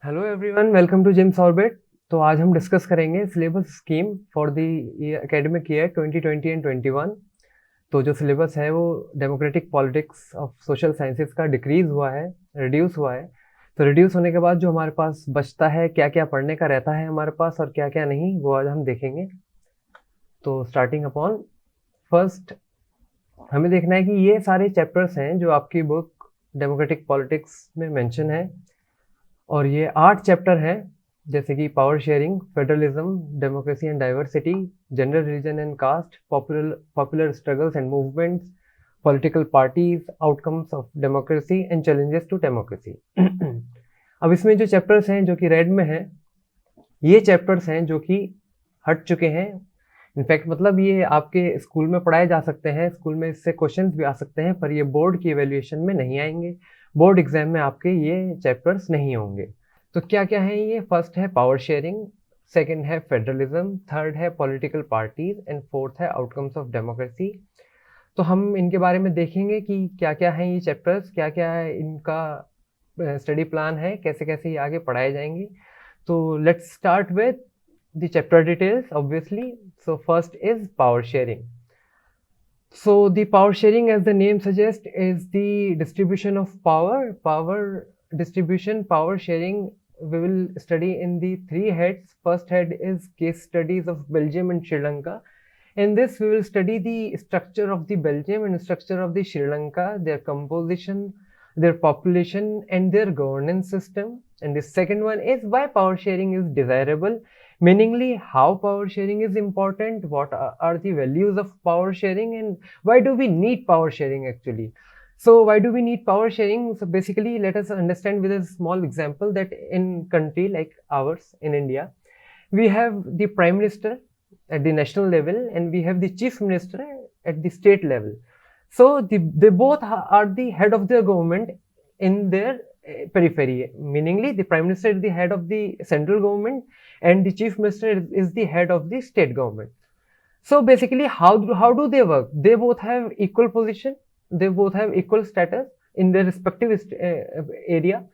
Hello everyone, welcome to Jim's Orbit. तो आज हम डिस्कस करेंगे syllabus scheme for the academic year 2020 and 21। तो जो सिलेबस है वो democratic politics of social sciences का डिक्रीज हुआ है, रिड्यूस हुआ है। तो रिड्यूस होने के बाद जो हमारे पास बचता है, क्या क्या पढ़ने का रहता है हमारे पास और क्या क्या नहीं, वो आज हम देखेंगे। तो स्टार्टिंग अपॉन फर्स्ट, हमें देखना है कि ये सारे चैप्टर्स हैं जो आपकी बुक डेमोक्रेटिक पॉलिटिक्स में मेंशन है, और ये 8 चैप्टर हैं, जैसे कि power sharing, federalism, democracy and diversity, gender, religion and caste, popular struggles and movements, political parties, outcomes of democracy and challenges to democracy. अब इसमें जो चैप्टर्स हैं जो कि रेड में हैं, ये चैप्टर्स हैं जो कि हट चुके हैं। इनफैक्ट मतलब ये आपके स्कूल में पढ़ाए जा सकते हैं, स्कूल में इससे क्वेश्चंस भी आ सकते हैं, पर ये बोर्ड की एवेल्यूएशन में नहीं आएंगे, बोर्ड एग्जाम में आपके ये चैप्टर्स नहीं होंगे। तो क्या क्या है ये? फर्स्ट है पावर शेयरिंग, सेकंड है फेडरलिज्म, थर्ड है पॉलिटिकल पार्टीज एंड फोर्थ है आउटकम्स ऑफ डेमोक्रेसी। तो हम इनके बारे में देखेंगे कि क्या क्या है ये चैप्टर्स, क्या क्या है इनका स्टडी प्लान है, कैसे कैसे ये आगे पढ़ाए जाएंगे। तो let's start with the chapter details, obviously. So first is power sharing. So the power sharing, as the name suggests, is the distribution of power distribution, power sharing. We will study in the 3 heads. First head is case studies of Belgium and Sri Lanka. In this we will study the structure of the Belgium and structure of the Sri Lanka, their composition, their population and their governance system. And the second one is why power sharing is desirable, meaningly how power sharing is important, what are the values of power sharing, and why do we need power sharing actually. So why do we need power sharing? So basically let us understand with a small example that in country like ours in India, we have the prime minister at the national level and we have the chief minister at the state level. So they both are the head of their government in their periphery, meaningly the prime minister is the head of the central government and the chief minister is the head of the state government. So basically how do they work? They both have equal position, they both have equal status in their respective area.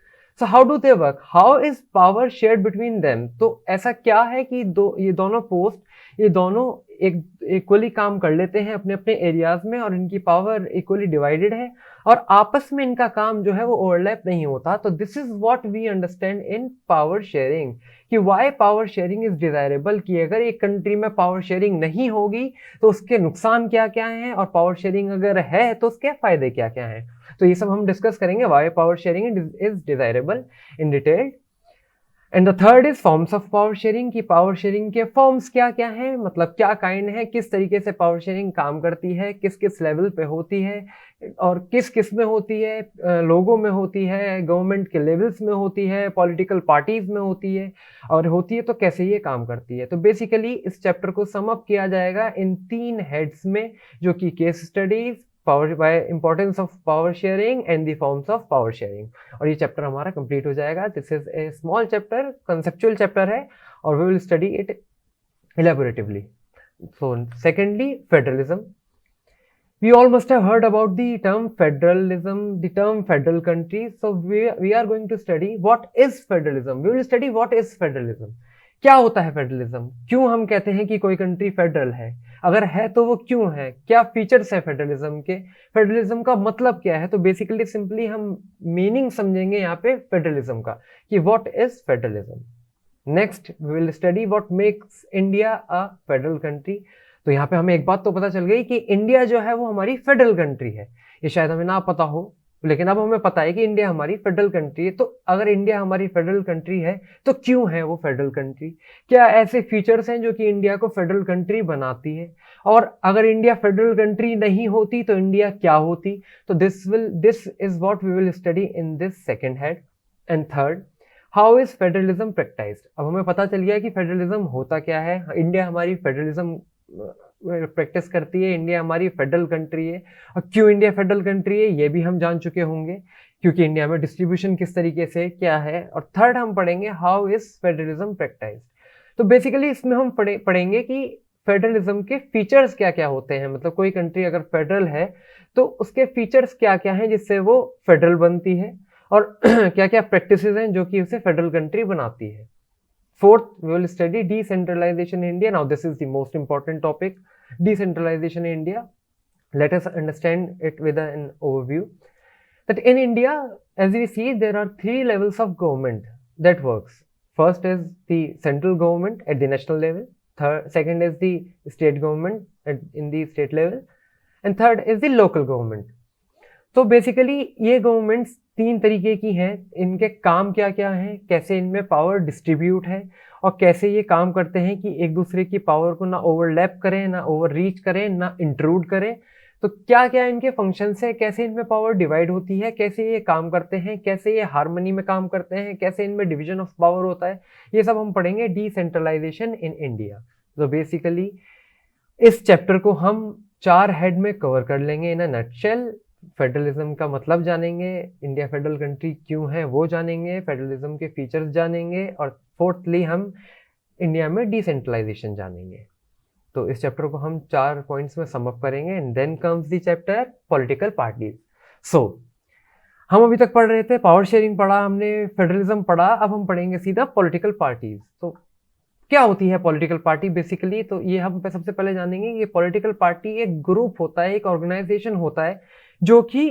So how do they work? How is power shared between them? तो ऐसा क्या है कि ये दोनों post, ये दोनों एक इक्वली काम कर लेते हैं अपने अपने एरियाज में और इनकी पावर इक्वली डिवाइडेड है और आपस में इनका काम जो है वो ओवरलैप नहीं होता। तो this is what we understand in power sharing, कि why power sharing is desirable, कि अगर एक कंट्री में पावर शेयरिंग नहीं होगी तो उसके नुकसान क्या क्या हैं और पावर शेयरिंग अगर है तो उसके फायदे क्या क्या हैं। तो ये सब हम डिस्कस करेंगे, why power sharing is desirable in detail. And the third is forms of power sharing, की पावर शेयरिंग के फॉर्म्स क्या क्या हैं, मतलब क्या काइंड है, किस तरीके से पावर शेयरिंग काम करती है, किस किस लेवल पे होती है और किस किस में होती है, लोगों में होती है, गवर्नमेंट के लेवल्स में होती है, पॉलिटिकल पार्टीज में होती है, और होती है तो कैसे ये काम करती है। तो बेसिकली इस चैप्टर को सम अप किया जाएगा इन 3 हेड्स में, जो कि case studies, power by importance of power sharing and the forms of power sharing, और ये चैप्टर हमारा कंप्लीट हो जाएगा। This is a small chapter, conceptual chapter है और we will study it elaboratively. So secondly, federalism. We all must have heard about the term federalism, the term federal country. So we are going to study what is federalism. We will study what is federalism. क्या होता है federalism, क्यों हम कहते हैं कि कोई country federal है, अगर है तो वो क्यों है, क्या फीचर्स है फेडरलिज्म के, फेडरलिज्म का मतलब क्या है। तो बेसिकली सिंपली हम मीनिंग समझेंगे यहाँ पे फेडरलिज्म का, कि what is federalism. Next we will study what makes India a federal country. तो यहाँ पे हमें एक बात तो पता चल गई कि इंडिया जो है वो हमारी फेडरल कंट्री है, ये शायद हमें ना पता हो, लेकिन अब हमें पता है कि इंडिया हमारी फेडरल कंट्री है। तो अगर इंडिया हमारी फेडरल कंट्री है तो क्यों है वो फेडरल कंट्री, क्या ऐसे फीचर्स हैं जो कि इंडिया को फेडरल कंट्री बनाती है, और अगर इंडिया फेडरल कंट्री नहीं होती तो इंडिया क्या होती। तो this is what we will study in this second head. And third, how is federalism practised. अब हमें पता चल गया कि फेडरलिज्म होता क्या है, इंडिया हमारी फेडरलिज्म प्रैक्टिस करती है, इंडिया हमारी फेडरल कंट्री है, और क्यों इंडिया फेडरल कंट्री है ये भी हम जान चुके होंगे, क्योंकि इंडिया में डिस्ट्रीब्यूशन किस तरीके से क्या है। और थर्ड हम पढ़ेंगे हाउ इज फेडरलिज्म प्रैक्टाइज्ड। तो बेसिकली इसमें हम पढ़ेंगे कि फेडरलिज्म के फीचर्स क्या क्या होते हैं, मतलब कोई कंट्री अगर फेडरल है तो उसके फीचर्स क्या क्या हैं जिससे वो फेडरल बनती है, और क्या क्या प्रैक्टिसेस हैं जो कि उसे फेडरल कंट्री बनाती है। Fourth, we will study decentralisation in India. Now this is the most important topic, decentralisation in India. Let us understand it with an overview. That in India, as we see, there are 3 levels of government that works. First is the central government at the national level. Second is the state government in the state level. And third is the local government. तो basically ये governments 3 तरीके की हैं. इनके काम क्या क्या हैं, कैसे इनमें पावर डिस्ट्रीब्यूट है और कैसे ये काम करते हैं कि एक दूसरे की पावर को ना ओवरलैप करें, ना ओवर रीच करें, ना इंट्रूड करें. तो क्या क्या इनके फंक्शंस है, कैसे इनमें पावर डिवाइड होती है, कैसे ये काम करते हैं, कैसे ये हार्मनी में काम करते हैं, कैसे इनमें डिवीजन ऑफ पावर होता है, ये सब हम पढ़ेंगे डिसेंट्रलाइजेशन इन इंडिया. तो बेसिकली इस चैप्टर को हम 4 हेड में कवर कर लेंगे इन अ नटशेल. फेडरलिज्म का मतलब जानेंगे, इंडिया फेडरल कंट्री क्यों है वो जानेंगे, फेडरलिज्म के फीचर्स जानेंगे और फोर्थली हम इंडिया में डिसेंट्रलाइजेशन जानेंगे. तो इस चैप्टर को हम 4 पॉइंट्स में सम अप करेंगे and then comes the chapter political parties. So हम अभी तक पढ़ रहे थे पावर शेयरिंग पढ़ा हमने, फेडरलिज्म पढ़ा, अब हम पढ़ेंगे सीधा पॉलिटिकल पार्टीज. तो क्या होती है पॉलिटिकल पार्टी बेसिकली? तो ये हम सबसे पहले जानेंगे कि पॉलिटिकल पार्टी एक ग्रुप होता है, एक ऑर्गेनाइजेशन होता है जो कि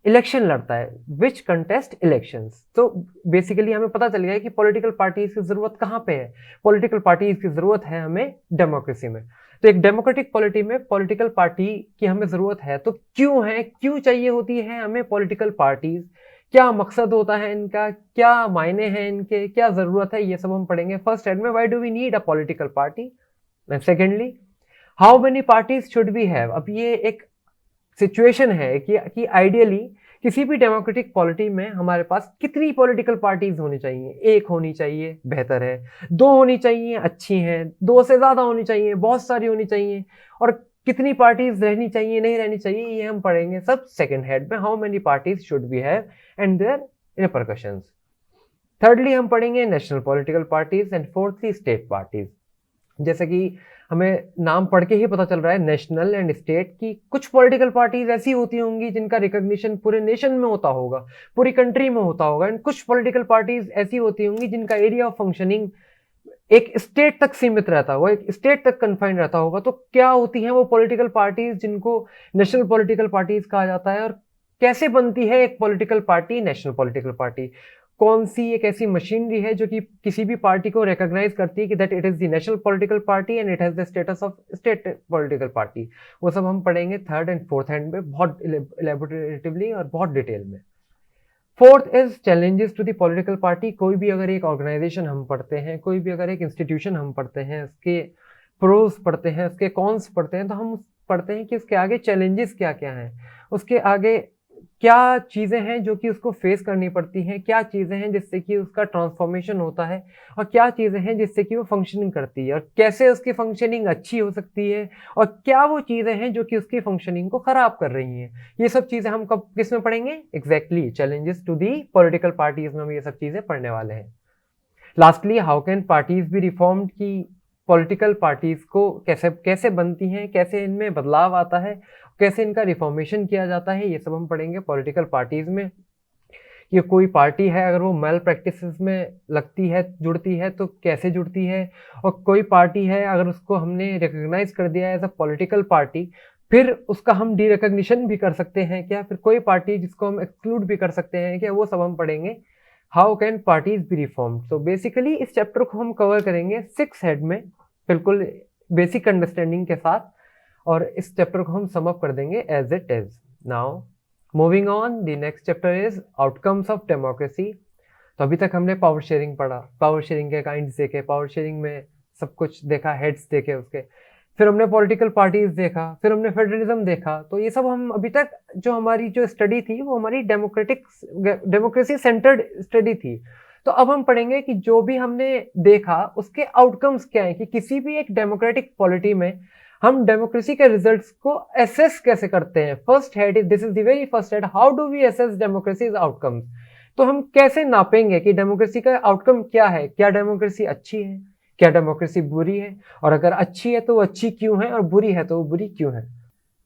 इलेक्शन लड़ता है, विच कंटेस्ट इलेक्शंस. तो बेसिकली हमें पता चल गया है कि पॉलिटिकल पार्टीज की जरूरत कहाँ पे है. पॉलिटिकल पार्टीज की जरूरत है हमें डेमोक्रेसी में. तो एक डेमोक्रेटिक पॉलिटी में पॉलिटिकल पार्टी की हमें जरूरत है. तो क्यों है, क्यों चाहिए होती है हमें पॉलिटिकल पार्टीज, क्या मकसद होता है इनका, क्या मायने हैं इनके, क्या जरूरत है, ये सब हम पढ़ेंगे फर्स्ट हेड में. Why do we need a political party. And secondly, how many parties should we have. अब ये एक सिचुएशन है कि आइडियली किसी भी डेमोक्रेटिक पॉलिटी में हमारे पास कितनी पॉलिटिकल पार्टीज होनी चाहिए. 1 होनी चाहिए, बेहतर है. 2 होनी चाहिए, अच्छी हैं. 2 से ज्यादा होनी चाहिए, बहुत सारी होनी चाहिए. और कितनी पार्टीज रहनी चाहिए, नहीं रहनी चाहिए, ये हम पढ़ेंगे सब सेकंड हेड में. How many parties should we have and their repercussions. Thirdly हम पढ़ेंगे national political parties and fourthly state parties. जैसे कि हमें नाम पढ़ के ही पता चल रहा है नेशनल एंड स्टेट की, कुछ पॉलिटिकल पार्टीज ऐसी होती होंगी जिनका रिकॉग्निशन पूरे नेशन में होता होगा, पूरी कंट्री में होता होगा. एंड कुछ पॉलिटिकल पार्टीज ऐसी होती होंगी जिनका एरिया ऑफ फंक्शनिंग एक स्टेट तक सीमित रहता होगा, एक स्टेट तक कन्फाइंड रहता होगा. तो क्या होती हैं वो पॉलिटिकल पार्टीज जिनको नेशनल पॉलिटिकल पार्टीज कहा जाता है, और कैसे बनती है एक political party, national political party. कौन सी एक ऐसी मशीनरी है जो कि किसी भी पार्टी को रिकॉग्नाइज करती है कि that it is the national political party and it has the status of state political party. वो सब हम पढ़ेंगे थर्ड एंड फोर्थ हैंड में बहुत इलेबोरेटिवली और बहुत डिटेल में. Fourth is challenges to the political party. कोई भी अगर एक ऑर्गेनाइजेशन हम पढ़ते हैं, कोई भी अगर एक इंस्टीट्यूशन हम पढ़ते हैं, उसके प्रोज पढ़ते हैं, उसके कॉन्स पढ़ते हैं, तो हम पढ़ते हैं कि उसके आगे चैलेंजेस क्या क्या हैं, उसके आगे क्या चीज़ें हैं जो कि उसको फेस करनी पड़ती हैं, क्या चीज़ें हैं जिससे कि उसका ट्रांसफॉर्मेशन होता है, और क्या चीज़ें हैं जिससे कि वो फंक्शनिंग करती है, और कैसे उसकी फंक्शनिंग अच्छी हो सकती है, और क्या वो चीज़ें हैं जो कि उसकी फंक्शनिंग को ख़राब कर रही हैं. ये सब चीज़ें हम कब किस में पढ़ेंगे? Exactly challenges to the political parties में हम ये सब चीज़ें पढ़ने वाले हैं. Lastly, how can parties be reformed, की पॉलिटिकल पार्टीज को कैसे कैसे बनती हैं, कैसे इनमें बदलाव आता है, कैसे इनका रिफॉर्मेशन किया जाता है, ये सब हम पढ़ेंगे पॉलिटिकल पार्टीज में. ये कोई पार्टी है अगर वो मेल प्रैक्टिसेस में लगती है, जुड़ती है, तो कैसे जुड़ती है, और कोई पार्टी है अगर उसको हमने रिकॉग्नाइज कर दिया एज अ पॉलिटिकल पार्टी, फिर उसका हम डी रिकॉग्निशन भी कर सकते हैं क्या, फिर कोई पार्टी जिसको हम एक्सक्लूड भी कर सकते हैं क्या, वो सब हम पढ़ेंगे. How can parties be reformed. तो बेसिकली इस चैप्टर को हम कवर करेंगे 6 हेड में, बिल्कुल बेसिक अंडरस्टैंडिंग के साथ, और इस चैप्टर को हम सम अप कर देंगे as it is. Now moving on, the next chapter is outcomes of democracy. तो अभी तक हमने पावर शेयरिंग पढ़ा, पावर शेयरिंग के काइंड्स देखे, पावर शेयरिंग में सब कुछ देखा, हेड्स देखे उसके, फिर हमने पॉलिटिकल पार्टीज देखा, फिर हमने फेडरलिज्म देखा. तो ये सब हम अभी तक जो हमारी जो स्टडी थी वो हमारी डेमोक्रेसी सेंटर्ड स्टडी थी. तो अब हम पढ़ेंगे कि जो भी हमने देखा उसके आउटकम्स क्या हैं, कि किसी भी एक डेमोक्रेटिक पॉलिटी में हम डेमोक्रेसी के रिजल्ट्स को असेस कैसे करते हैं. First head is, this is the very first head, how do we assess democracies outcomes. तो हम कैसे नापेंगे कि डेमोक्रेसी का आउटकम क्या है, क्या डेमोक्रेसी अच्छी है, क्या डेमोक्रेसी बुरी है, और अगर अच्छी है तो वो अच्छी क्यों है, और बुरी है तो वो बुरी क्यों है.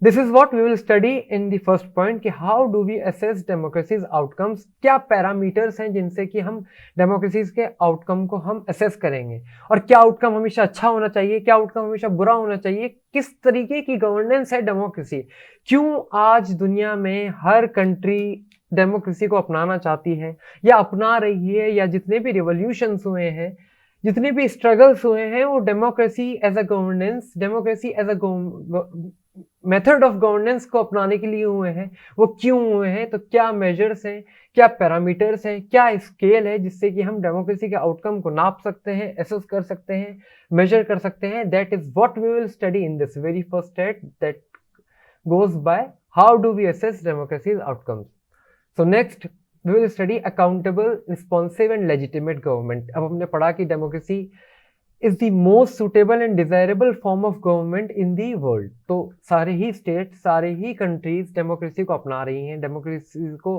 This is what we will study in the first point कि how do we assess democracies outcomes, क्या पैरामीटर्स हैं जिनसे कि हम डेमोक्रेसीज के आउटकम को हम असेस करेंगे, और क्या आउटकम हमेशा अच्छा होना चाहिए, क्या आउटकम हमेशा बुरा होना चाहिए, किस तरीके की गवर्नेंस है डेमोक्रेसी, क्यों आज दुनिया में हर कंट्री डेमोक्रेसी को अपनाना चाहती है या अपना रही है, या जितने भी रिवोल्यूशंस हुए हैं, जितने भी स्ट्रगल्स हुए हैं, वो democracy as a governance, democracy as a method of governance को अपनाने के लिए हुए हैं। वो क्यों हुए हैं, तो क्या मेजर्स हैं, क्या पैरामीटर्स हैं, क्या स्केल है जिससे कि हम डेमोक्रेसी के आउटकम को नाप सकते हैं, एसेस कर सकते हैं, मेजर कर सकते हैं। That is what we will study in this very first state that goes by how do we assess democracy's outcomes. So next we will study accountable, responsive and legitimate government. अब हमने पढ़ा कि democracy is the most suitable and desirable form of government in the world. तो सारे ही state, सारे ही countries democracy को अपना रही हैं, डेमोक्रेसी को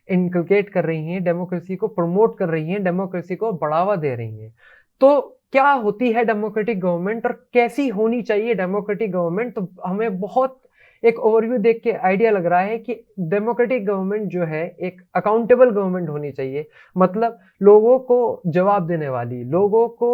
इनकलकेट कर रही हैं, डेमोक्रेसी को प्रमोट कर रही हैं, डेमोक्रेसी को बढ़ावा दे रही हैं। तो क्या होती है डेमोक्रेटिक गवर्नमेंट और कैसी होनी चाहिए डेमोक्रेटिक गवर्नमेंट, तो हमें बहुत एक ओवरव्यू देख के आइडिया लग रहा है कि डेमोक्रेटिक गवर्नमेंट जो है एक अकाउंटेबल गवर्नमेंट होनी चाहिए। मतलब लोगों को जवाब देने वाली, लोगों को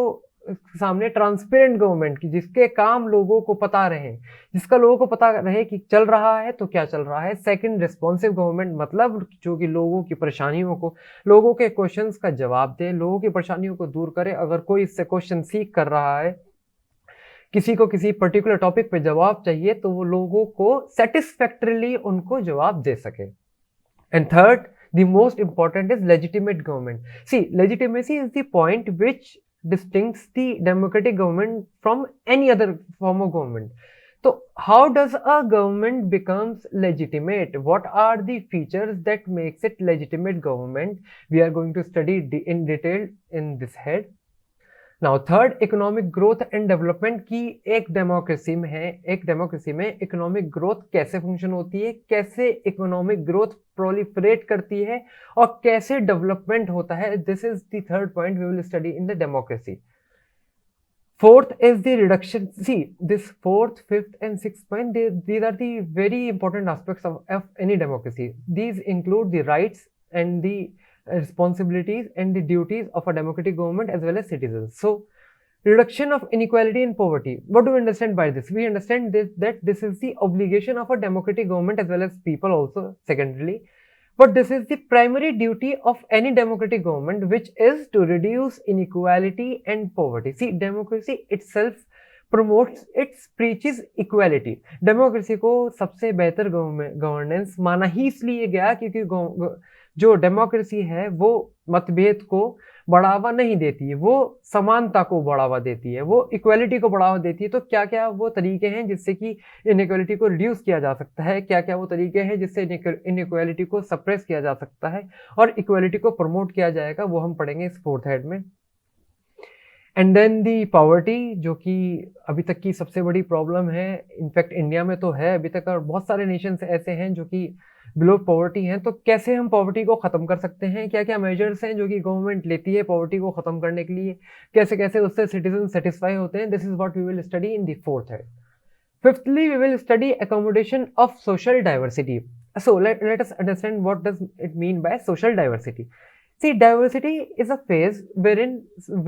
सामने ट्रांसपेरेंट गवर्नमेंट की, जिसके काम लोगों को पता रहे, जिसका लोगों को पता रहे कि चल रहा है तो क्या चल रहा है। सेकंड, रिस्पॉन्सिव गवर्नमेंट, मतलब जो कि लोगों की परेशानियों को, लोगों के क्वेश्चंस का जवाब दे, लोगों की परेशानियों को दूर करे। अगर कोई इससे क्वेश्चन सीख कर रहा है, किसी को किसी पर्टिकुलर टॉपिक पे जवाब चाहिए, तो वो लोगों को सेटिस्फैक्टरीली उनको जवाब दे सके। And third, the most important is legitimate government. See, legitimacy is the point which distincts the democratic government from any other form of government. So how does a government becomes legitimate? What are the features that makes it legitimate government? We are going to study in detail in this head. Now third, economic growth and development की एक democracy में है, एक democracy में economic growth कैसे function होती है, कैसे इकोनॉमिक ग्रोथ प्रोलिफरेट करती है और कैसे डेवलपमेंट होता है। This is the third point we will study in the democracy. Fourth is the reduction. See, this fourth, fifth, and sixth point, these are the very important aspects of any democracy. These include the rights and the responsibilities and the duties of a democratic government as well as citizens. So, reduction of inequality and poverty. What do we understand by this? We understand that this is the obligation of a democratic government as well as people also, secondarily. But this is the primary duty of any democratic government, which is to reduce inequality and poverty. See, democracy itself promotes, it preaches equality. Democracy को सबसे बेहतर governance माना ही इसलिए गया क्योंकि जो democracy है वो मतभेद को बढ़ावा नहीं देती है, वो समानता को बढ़ावा देती है, वो इक्वालिटी को बढ़ावा देती है। तो क्या क्या वो तरीके हैं जिससे कि इनइक्वालिटी को रिड्यूस किया जा सकता है, क्या क्या वो तरीके हैं जिससे इनइक्वालिटी को सप्रेस किया जा सकता है और इक्वालिटी को प्रमोट किया जाएगा, वो हम पढ़ेंगे इस फोर्थ हेड में. एंड देन दी पॉवर्टी, जो कि अभी तक की सबसे बड़ी प्रॉब्लम है, इनफैक्ट इंडिया में तो है अभी तक, और बहुत सारे नेशंस ऐसे हैं जो कि बिलो पॉवर्टी हैं. तो कैसे हम पॉवर्टी को ख़त्म कर सकते हैं, क्या क्या मेजर्स हैं जो कि गवर्नमेंट लेती है पॉवर्टी को ख़त्म करने के लिए, कैसे कैसे उससे सिटीजन सेटिस्फाई होते हैं. This is what we will study in the fourth head. Fifthly, we will study accommodation of social diversity. So let us understand what does it mean by social diversity. See, diversity is a phase wherein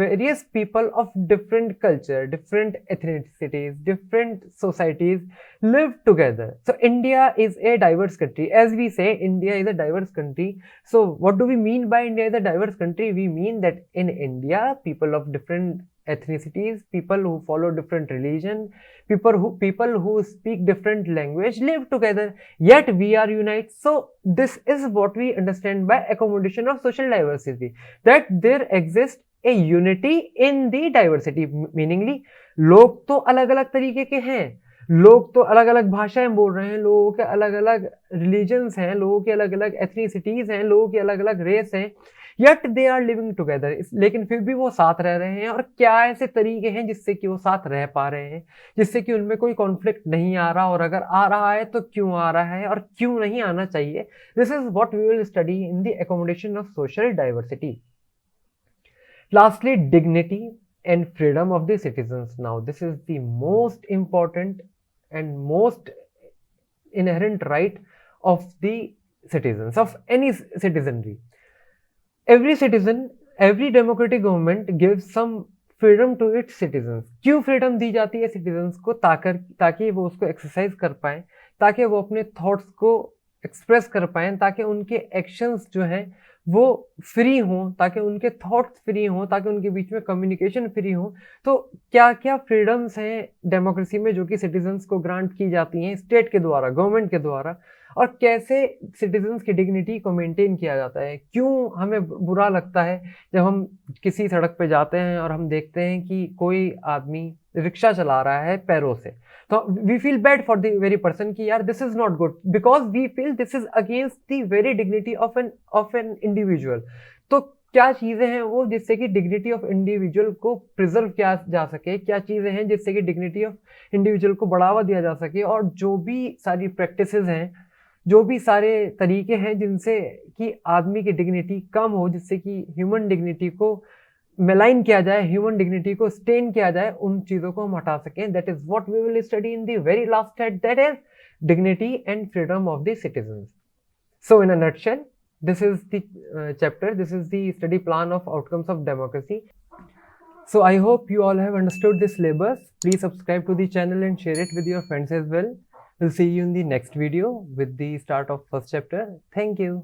various people of different culture, different ethnicities, different societies live together. So India is a diverse country. As we say, India is a diverse country. So what do we mean by India is a diverse country? We mean that in India, people of different ethnicities, people who follow different religion, people who speak different language live together, yet we are united. So this is what we understand by accommodation of social diversity, that there exists a unity in the diversity. Meaningly, लोग तो अलग अलग तरीके के हैं, लोग तो अलग अलग भाषाएं बोल रहे हैं, लोगों के अलग अलग रिलीजन्स हैं, लोगों के अलग अलग एथनिसिटीज हैं, लोगों के अलग अलग रेस हैं, yet they are living together. लेकिन फिर भी वो साथ रह रहे हैं. और क्या ऐसे तरीके हैं जिससे कि वो साथ रह पा रहे हैं, जिससे कि उनमें कोई कॉन्फ्लिक्ट नहीं आ रहा, और अगर आ रहा है तो क्यों आ रहा है और क्यों नहीं आना चाहिए. This is what we will study in the accommodation of social diversity. Lastly, dignity and freedom of the citizens. Now this is the most important and most inherent right of the citizens, of any citizenry. Every democratic government gives some freedom to its citizens. क्यों freedom दी जाती है citizens को? ताकि वो उसको exercise कर पाएं, ताकि वो अपने thoughts को express कर पाएं, ताकि उनके actions जो हैं वो फ्री हों, ताकि उनके थॉट्स फ्री हों, ताकि उनके बीच में कम्युनिकेशन फ्री हो। तो क्या क्या फ्रीडम्स हैं डेमोक्रेसी में जो कि सिटीजन्स को ग्रांट की जाती हैं स्टेट के द्वारा, गवर्नमेंट के द्वारा, और कैसे सिटीजन्स की डिग्निटी को मेंटेन किया जाता है? क्यों हमें बुरा लगता है जब हम किसी सड़क पे जाते हैं और हम देखते हैं कि कोई आदमी रिक्शा चला रहा है पैरों से, तो we feel bad for the very person कि यार this is not good, because we feel this is against the very dignity of an individual. तो क्या चीजें हैं वो जिससे कि डिग्निटी ऑफ इंडिविजुअल को प्रिजर्व किया जा सके? क्या चीजें हैं जिससे कि डिग्निटी ऑफ इंडिविजुअल को बढ़ावा दिया जा सके? और जो भी सारी प्रैक्टिसेस हैं, जो भी सारे तरीके हैं जिनसे कि आदमी की डिग्निटी कम हो, जिससे कि ह्यूमन डिग्निटी को मेलाइन किया जाए, ह्यूमन डिग्निटी को स्टेन किया जाए, उन चीजों को हम हटा सकें। That is what we will study in the very last head, that is dignity and freedom of the citizens. So in a nutshell, this is the chapter, this is the study plan of outcomes of democracy. So I hope you all have understood this syllabus. Please subscribe to the channel and share it with your friends as well. We'll see you in the next video with the start of first chapter. Thank you.